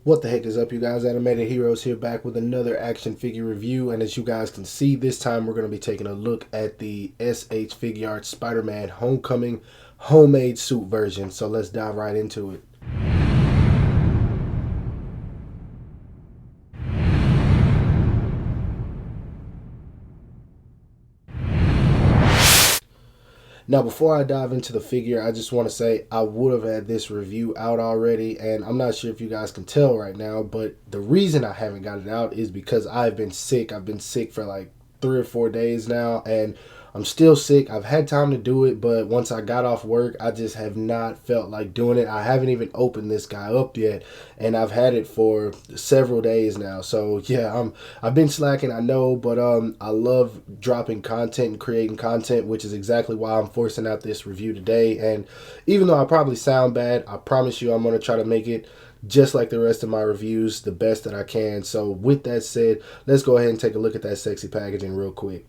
What the heck is up, you guys? Animated Heroes here, back with another action figure review. And as you guys can see, this time we're going to be taking a look at the SH Figuarts Spider-Man Homecoming homemade suit version. So let's dive right into it. Now, before I dive into the figure, I just want to say I would have had this review out already, and I'm not sure if you guys can tell right now, but the reason I haven't got it out is because I've been sick. I've been sick for like 3 or 4 days now, and I'm still sick. I've had time to do it, but once I got off work, I just have not felt like doing it. I haven't even opened this guy up yet, and I've had it for several days now. So yeah, I've been slacking, I know, but I love dropping content and creating content, which is exactly why I'm forcing out this review today. And even though I probably sound bad, I promise you I'm going to try to make it just like the rest of my reviews, the best that I can. So with that said, let's go ahead and take a look at that sexy packaging real quick.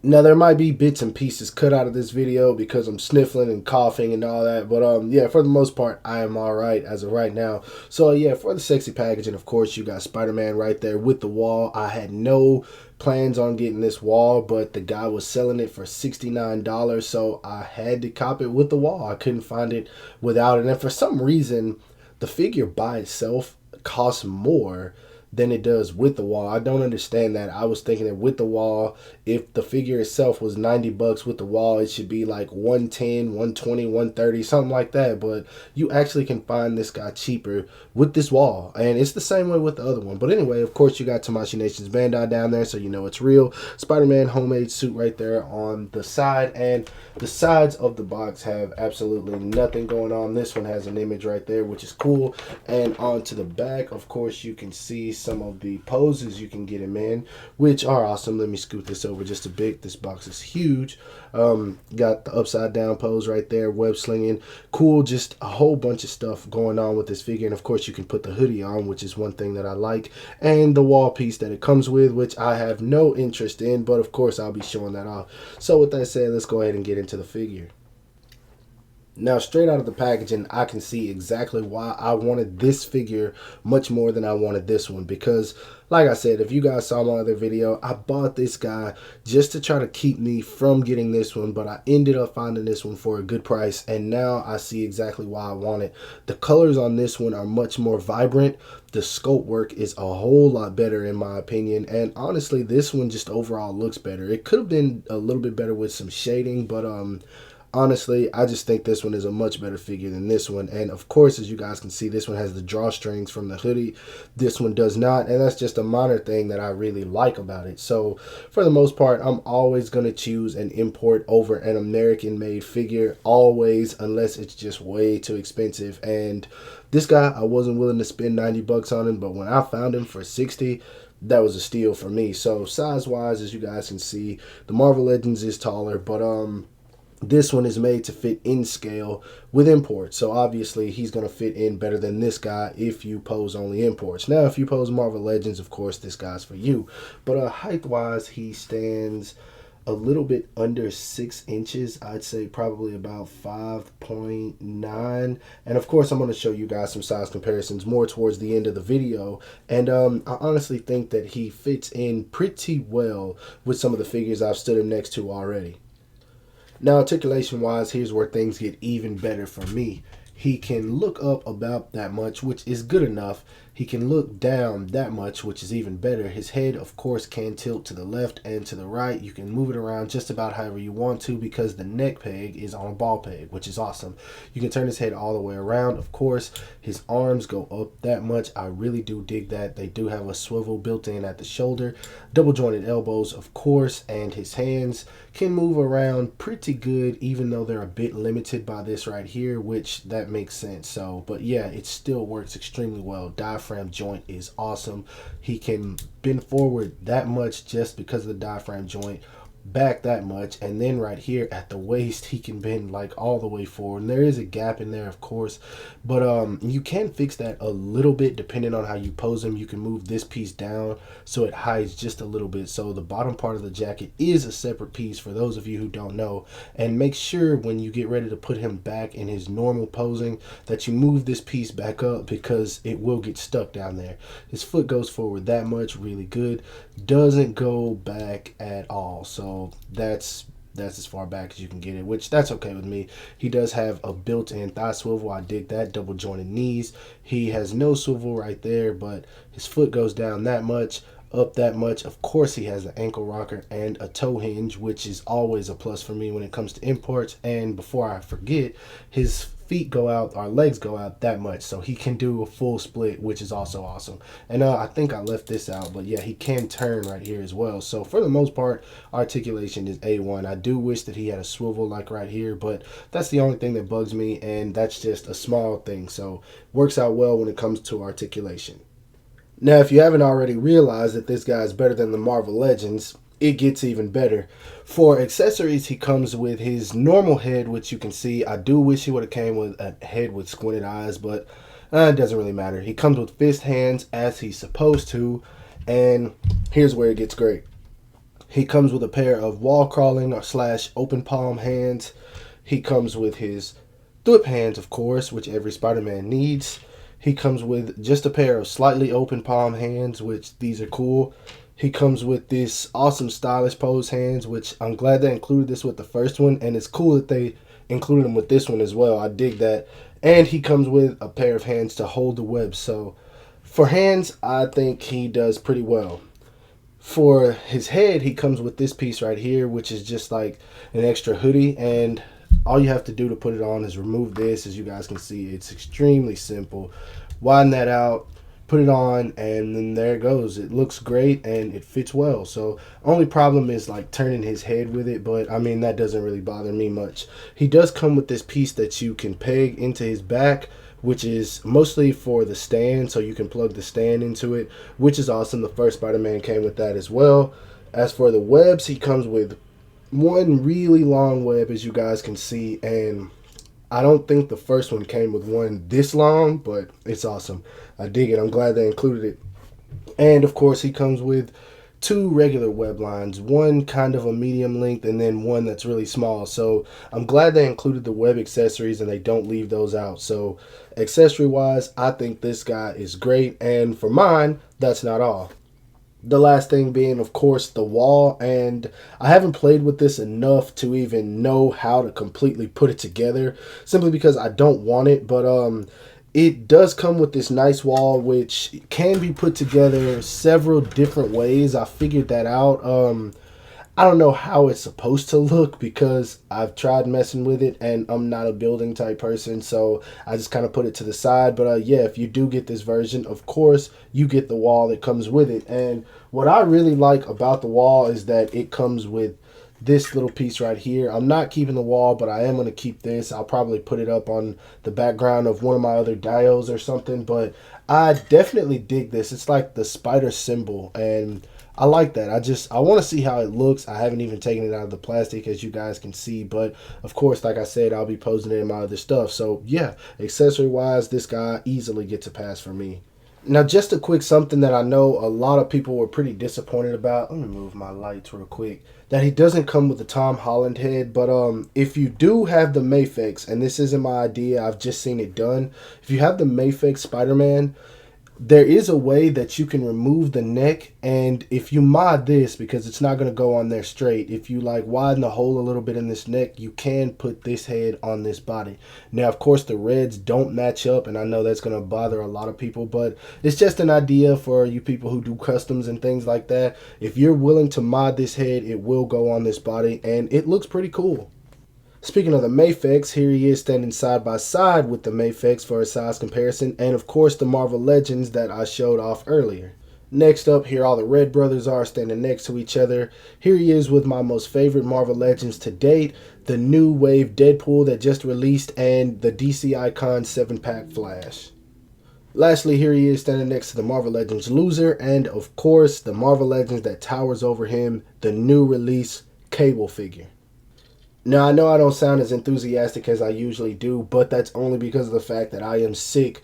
Now, there might be bits and pieces cut out of this video because I'm sniffling and coughing and all that. But, yeah, for the most part, I am all right as of right now. So, yeah, for the sexy packaging, of course, you got Spider-Man right there with the wall. I had no plans on getting this wall, but the guy was selling it for $69. So, I had to cop it with the wall. I couldn't find it without it. And for some reason, the figure by itself costs more than it does with the wall. I don't understand that. I was thinking that with the wall, if the figure itself was 90 bucks with the wall, it should be like 110, 120, 130, something like that. But you actually can find this guy cheaper with this wall, and it's the same way with the other one. But anyway, of course, you got Tamashii Nation's Bandai down there, so you know it's real. Spider-Man homemade suit right there on the side, and the sides of the box have absolutely nothing going on. This one has an image right there, which is cool. And onto the back, of course, you can see some of the poses you can get him in, which are awesome. Let me scoot this over just a bit. This box is huge. Got the upside down pose right there, web slinging, cool. Just a whole bunch of stuff going on with this figure. And of course, you can put the hoodie on, which is one thing that I like, and the wall piece that it comes with, which I have no interest in, but of course I'll be showing that off. So with that said, let's go ahead and get into the figure. Now, straight out of the packaging, I can see exactly why I wanted this figure much more than I wanted this one. Because, like I said, if you guys saw my other video, I bought this guy just to try to keep me from getting this one. But I ended up finding this one for a good price. And now I see exactly why I want it. The colors on this one are much more vibrant. The sculpt work is a whole lot better in my opinion. And honestly, this one just overall looks better. It could have been a little bit better with some shading, but honestly, I just think this one is a much better figure than this one. And of course, as you guys can see, this one has the drawstrings from the hoodie. This one does not. And that's just a minor thing that I really like about it. So for the most part, I'm always going to choose an import over an American made figure. Always, unless it's just way too expensive. And this guy, I wasn't willing to spend 90 bucks on him. But when I found him for 60, that was a steal for me. So size wise, as you guys can see, the Marvel Legends is taller. But this one is made to fit in scale with imports. So obviously he's going to fit in better than this guy if you pose only imports. Now, if you pose Marvel Legends, of course, this guy's for you. But height-wise, he stands a little bit under 6 inches. I'd say probably about 5.9. And of course, I'm going to show you guys some size comparisons more towards the end of the video. And I honestly think that he fits in pretty well with some of the figures I've stood him next to already. Now, articulation wise, here's where things get even better for me. He can look up about that much, which is good enough. He can look down that much, which is even better. His head, of course, can tilt to the left and to the right. You can move it around just about however you want to because the neck peg is on a ball peg, which is awesome. You can turn his head all the way around. Of course, his arms go up that much. I really do dig that. They do have a swivel built in at the shoulder. Double jointed elbows, of course, and his hands can move around pretty good, even though they're a bit limited by this right here, which that makes sense. So, but yeah, it still works extremely well. Diaphragm joint is awesome. He can bend forward that much just because of the diaphragm joint. back that much, and then right here at the waist he can bend like all the way forward, and there is a gap in there of course, but you can fix that a little bit depending on how you pose him. You can move this piece down so it hides just a little bit, so the bottom part of the jacket is a separate piece for those of you who don't know. And make sure when you get ready to put him back in his normal posing that you move this piece back up, because it will get stuck down there. His foot goes forward that much, really good, doesn't go back at all, so that's as far back as you can get it, which that's okay with me. He does have a built-in thigh swivel, I dig that. Double jointed knees, he has no swivel right there, but his foot goes down that much, up that much. Of course he has an ankle rocker and a toe hinge, which is always a plus for me when it comes to imports. And before I forget, his feet go out, our legs go out that much, so he can do a full split, which is also awesome. And I think I left this out, but yeah, he can turn right here as well. So for the most part, articulation is A1. I do wish that he had a swivel like right here, but that's the only thing that bugs me, and that's just a small thing, so works out well when it comes to articulation. Now, if you haven't already realized that this guy is better than the Marvel Legends, it gets even better. For accessories, he comes with his normal head, which you can see. I do wish he would have came with a head with squinted eyes, but it doesn't really matter. He comes with fist hands as he's supposed to, and here's where it gets great. He comes with a pair of wall crawling or slash open palm hands. He comes with his thwip hands, of course, which every Spider-Man needs. He comes with just a pair of slightly open palm hands, which these are cool. He comes with this awesome stylish pose hands, which I'm glad they included this with the first one, and it's cool that they included them with this one as well. I dig that. And he comes with a pair of hands to hold the web. So for hands, I think he does pretty well. For his head, he comes with this piece right here, which is just like an extra hoodie, and all you have to do to put it on is remove this. As you guys can see, it's extremely simple. Widen that out, put it on, and then there it goes. It looks great and it fits well. So only problem is like turning his head with it, but I mean that doesn't really bother me much. He does come with this piece that you can peg into his back, which is mostly for the stand, so you can plug the stand into it, which is awesome. The first Spider-Man came with that as well. As for the webs, he comes with one really long web, as you guys can see, and I don't think the first one came with one this long, but it's awesome. I dig it. I'm glad they included it. And of course, he comes with two regular web lines, one kind of a medium length and then one that's really small. So I'm glad they included the web accessories and they don't leave those out. So accessory wise, I think this guy is great. And for mine, that's not all. The last thing being, of course, the wall, and I haven't played with this enough to even know how to completely put it together, simply because I don't want it, but it does come with this nice wall, which can be put together several different ways. I figured that out. I don't know how it's supposed to look because I've tried messing with it and I'm not a building type person, so I just kind of put it to the side. But yeah, if you do get this version, of course, you get the wall that comes with it. And what I really like about the wall is that it comes with this little piece right here. I'm not keeping the wall, but I am going to keep this. I'll probably put it up on the background of one of my other dials or something, but I definitely dig this. It's like the spider symbol, and I like that. I want to see how it looks. I haven't even taken it out of the plastic, as you guys can see, but of course, like I said, I'll be posing it in my other stuff. So yeah, accessory wise, this guy easily gets a pass for me. Now, just a quick something that I know a lot of people were pretty disappointed about. Let me move my lights real quick. That he doesn't come with the Tom Holland head, but if you do have the Mafex, and this isn't my idea, I've just seen it done. If you have the Mafex Spider-Man, there is a way that you can remove the neck, and if you mod this, because it's not going to go on there straight, if you like widen the hole a little bit in this neck, you can put this head on this body. Now, of course, the reds don't match up, and I know that's going to bother a lot of people, but it's just an idea for you people who do customs and things like that. If you're willing to mod this head, it will go on this body, and it looks pretty cool. Speaking of the Mafex, here he is standing side by side with the Mafex for a size comparison, and of course the Marvel Legends that I showed off earlier. Next up, here all the Red brothers are standing next to each other. Here he is with my most favorite Marvel Legends to date, the new wave Deadpool that just released, and the DC Icon 7-pack Flash. Lastly, here he is standing next to the Marvel Legends loser, and of course the Marvel Legends that towers over him, the new release cable figure. Now, I know I don't sound as enthusiastic as I usually do, but that's only because of the fact that I am sick.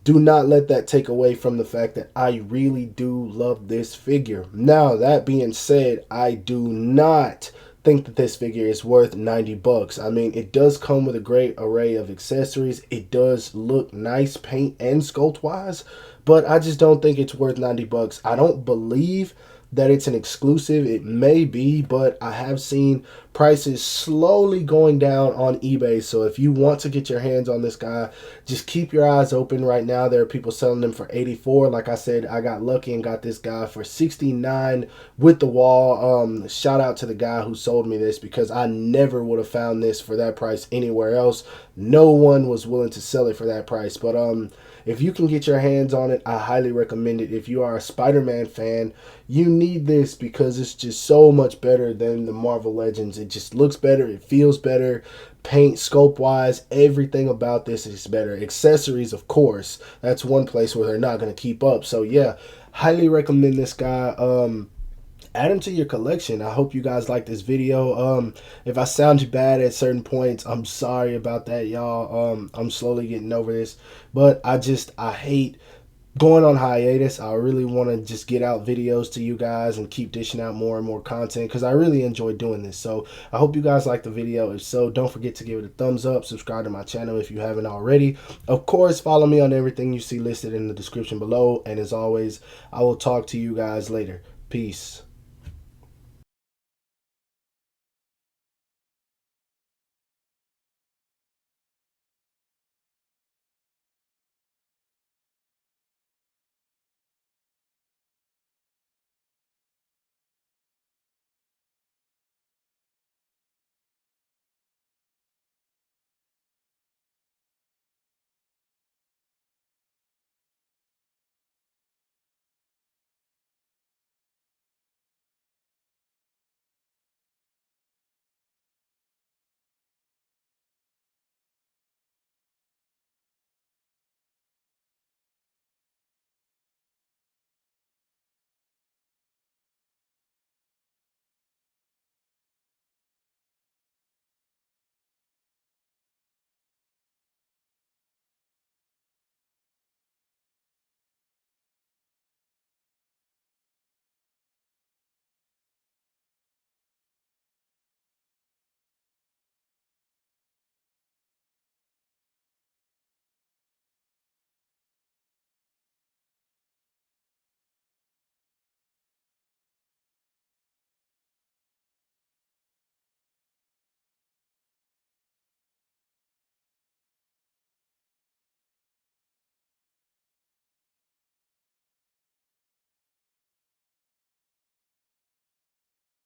Do not let that take away from the fact that I really do love this figure. Now, that being said, I do not think that this figure is worth 90 bucks. I mean, it does come with a great array of accessories. It does look nice paint and sculpt wise, but I just don't think it's worth 90 bucks. I don't believe that it's an exclusive. It may be, but I have seen prices slowly going down on eBay. So if you want to get your hands on this guy, just keep your eyes open. Right now there are people selling them for 84. Like I said, I got lucky and got this guy for 69 with the wall. Shout out to the guy who sold me this, because I never would have found this for that price anywhere else. No one was willing to sell it for that price. But if you can get your hands on it, I highly recommend it. If you are a Spider-Man fan, you need this because it's just so much better than the Marvel Legends. It just looks better. It feels better. Paint, sculpt wise, everything about this is better. Accessories, of course, that's one place where they're not going to keep up. So yeah, highly recommend this guy. Add him to your collection. I hope you guys like this video. If I sounded bad at certain points, I'm sorry about that, y'all. I'm slowly getting over this, but I hate going on hiatus. I really want to just get out videos to you guys and keep dishing out more and more content, because I really enjoy doing this. So I hope you guys like the video. If so, don't forget to give it a thumbs up. Subscribe to my channel if you haven't already. Of course, follow me on everything you see listed in the description below. And as always, I will talk to you guys later. Peace.